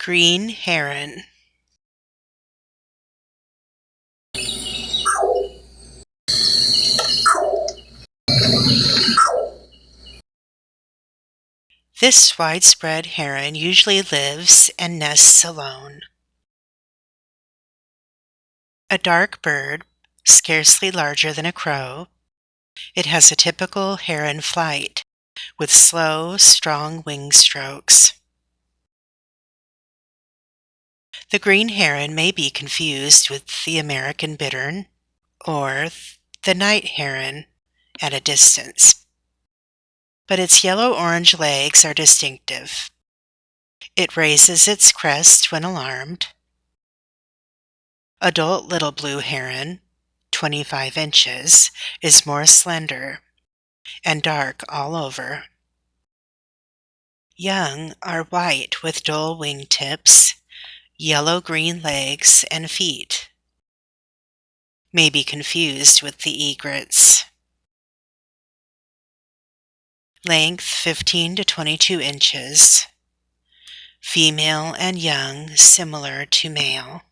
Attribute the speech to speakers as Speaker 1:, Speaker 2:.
Speaker 1: Green Heron. This widespread heron usually lives and nests alone. A dark bird, scarcely larger than a crow, it has a typical heron flight with slow, strong wing strokes. The green heron may be confused with the American bittern or the night heron at a distance, but its yellow-orange legs are distinctive. It raises its crest when alarmed. Adult little blue heron, 25 inches, is more slender and dark all over. Young are white with dull wing tips, yellow-green legs and feet. May be confused with the egrets. Length 15 to 22 inches. Female and young similar to male.